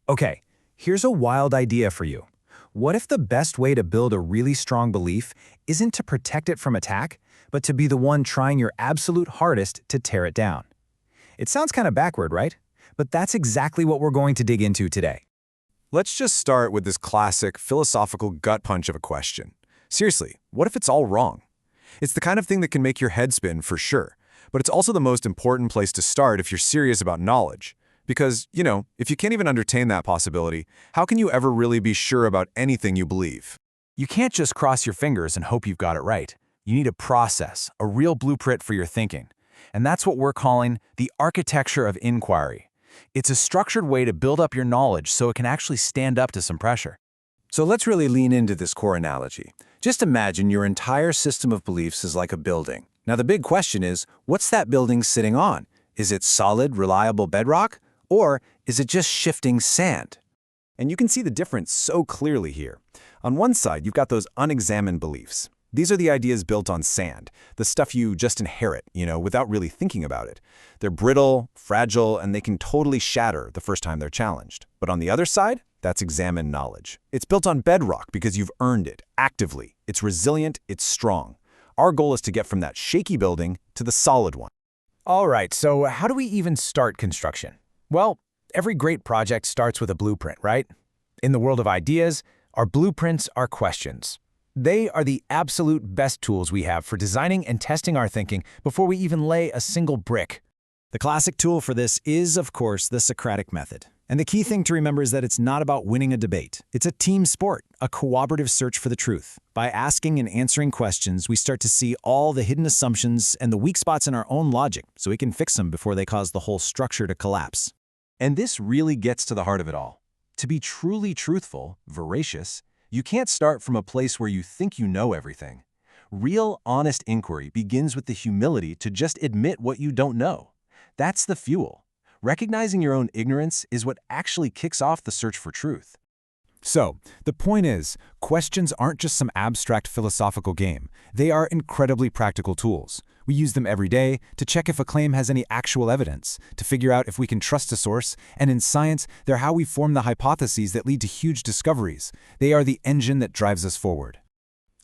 Okay, here's a wild idea for you. What if the best way to build a really strong belief isn't to protect it from attack, but to be the one trying your absolute hardest to tear it down? It sounds kind of backward, right? But that's exactly what we're going to dig into today. Let's just start with this classic philosophical gut punch of a question. Seriously, what if it's all wrong? It's the kind of thing that can make your head spin for sure, but it's also the most important place to start if you're serious about knowledge. Because, if you can't even entertain that possibility, how can you ever really be sure about anything you believe? You can't just cross your fingers and hope you've got it right. You need a process, a real blueprint for your thinking. And that's what we're calling the architecture of inquiry. It's a structured way to build up your knowledge so it can actually stand up to some pressure. So let's really lean into this core analogy. Just imagine your entire system of beliefs is like a building. Now the big question is, what's that building sitting on? Is it solid, reliable bedrock? Or is it just shifting sand? And you can see the difference so clearly here. On one side, you've got those unexamined beliefs. These are the ideas built on sand, the stuff you just inherit, without really thinking about it. They're brittle, fragile, and they can totally shatter the first time they're challenged. But on the other side, that's examined knowledge. It's built on bedrock because you've earned it, actively. It's resilient, it's strong. Our goal is to get from that shaky building to the solid one. All right, so how do we even start construction? Well, every great project starts with a blueprint, right? In the world of ideas, our blueprints are questions. They are the absolute best tools we have for designing and testing our thinking before we even lay a single brick. The classic tool for this is, of course, the Socratic method. And the key thing to remember is that it's not about winning a debate. It's a team sport, a cooperative search for the truth. By asking and answering questions, we start to see all the hidden assumptions and the weak spots in our own logic, so we can fix them before they cause the whole structure to collapse. And this really gets to the heart of it all. To be truly truthful, veracious, you can't start from a place where you think you know everything. Real, honest inquiry begins with the humility to just admit what you don't know. That's the fuel. Recognizing your own ignorance is what actually kicks off the search for truth. So, the point is, questions aren't just some abstract philosophical game. They are incredibly practical tools. We use them every day to check if a claim has any actual evidence, to figure out if we can trust a source, and in science, they're how we form the hypotheses that lead to huge discoveries. They are the engine that drives us forward.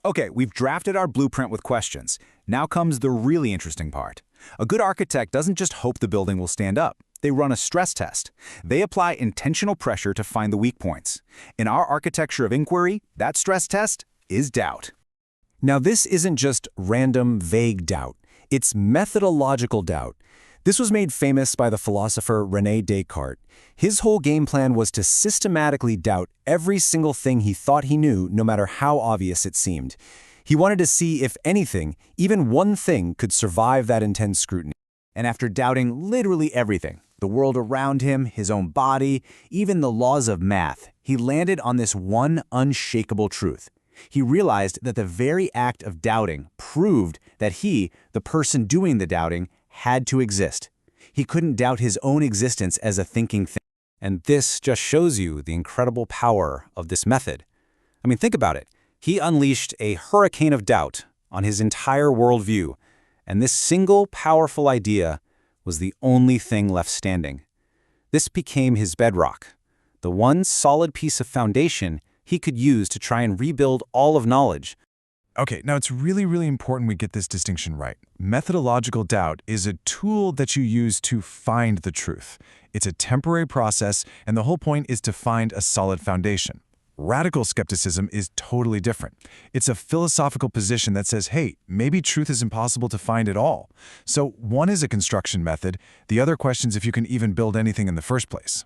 Okay, we've drafted our blueprint with questions. Now comes the really interesting part. A good architect doesn't just hope the building will stand up. They run a stress test. They apply intentional pressure to find the weak points. In our architecture of inquiry, that stress test is doubt. Now, this isn't just random, vague doubt. It's methodological doubt. This was made famous by the philosopher René Descartes. His whole game plan was to systematically doubt every single thing he thought he knew, no matter how obvious it seemed. He wanted to see if anything, even one thing, could survive that intense scrutiny. And after doubting literally everything, the world around him, his own body, even the laws of math, he landed on this one unshakable truth. He realized that the very act of doubting proved that he, the person doing the doubting, had to exist. He couldn't doubt his own existence as a thinking thing. And this just shows you the incredible power of this method. I mean, think about it. He unleashed a hurricane of doubt on his entire worldview, and this single powerful idea was the only thing left standing. This became his bedrock, the one solid piece of foundation he could use to try and rebuild all of knowledge. Okay, now it's really, really important we get this distinction right. Methodological doubt is a tool that you use to find the truth. It's a temporary process, and the whole point is to find a solid foundation. Radical skepticism is totally different. It's a philosophical position that says, hey, maybe truth is impossible to find at all. So one is a construction method. The other questions if you can even build anything in the first place.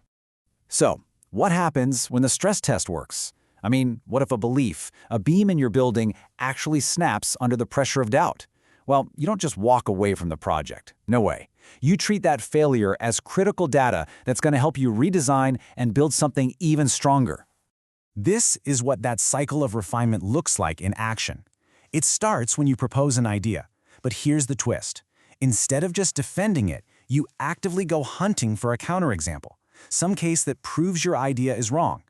So, what happens when the stress test works? I mean, what if a belief, a beam in your building, actually snaps under the pressure of doubt? Well, you don't just walk away from the project. No way. You treat that failure as critical data that's going to help you redesign and build something even stronger. This is what that cycle of refinement looks like in action. It starts when you propose an idea. But here's the twist. Instead of just defending it, you actively go hunting for a counterexample, some case that proves your idea is wrong.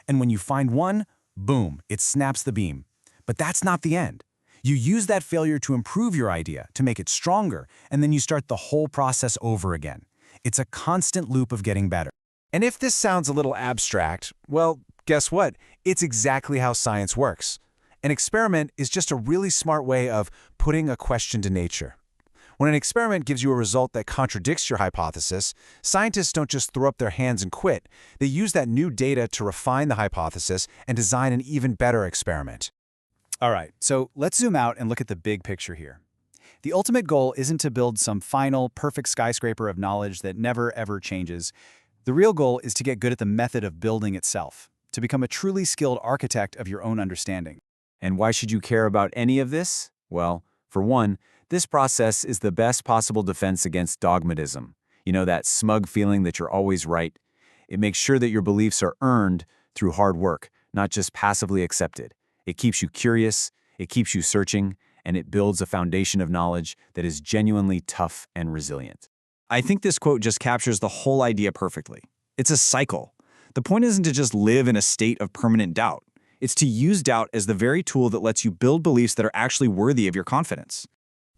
And when you find one, boom, it snaps the beam. But that's not the end. You use that failure to improve your idea, to make it stronger, and then you start the whole process over again. It's a constant loop of getting better. And if this sounds a little abstract, well, guess what? It's exactly how science works. An experiment is just a really smart way of putting a question to nature. When an experiment gives you a result that contradicts your hypothesis, scientists don't just throw up their hands and quit. They use that new data to refine the hypothesis and design an even better experiment. All right, so let's zoom out and look at the big picture here. The ultimate goal isn't to build some final, perfect skyscraper of knowledge that never, ever changes. The real goal is to get good at the method of building itself, to become a truly skilled architect of your own understanding. And why should you care about any of this? Well, for one, this process is the best possible defense against dogmatism. You know, that smug feeling that you're always right. It makes sure that your beliefs are earned through hard work, not just passively accepted. It keeps you curious, it keeps you searching, and it builds a foundation of knowledge that is genuinely tough and resilient. I think this quote just captures the whole idea perfectly. It's a cycle. The point isn't to just live in a state of permanent doubt. It's to use doubt as the very tool that lets you build beliefs that are actually worthy of your confidence.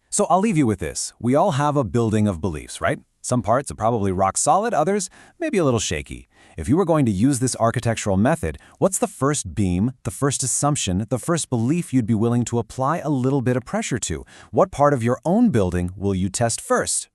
So I'll leave you with this. We all have a building of beliefs, right? Some parts are probably rock solid, others maybe a little shaky. If you were going to use this architectural method, what's the first beam, the first assumption, the first belief you'd be willing to apply a little bit of pressure to? What part of your own building will you test first?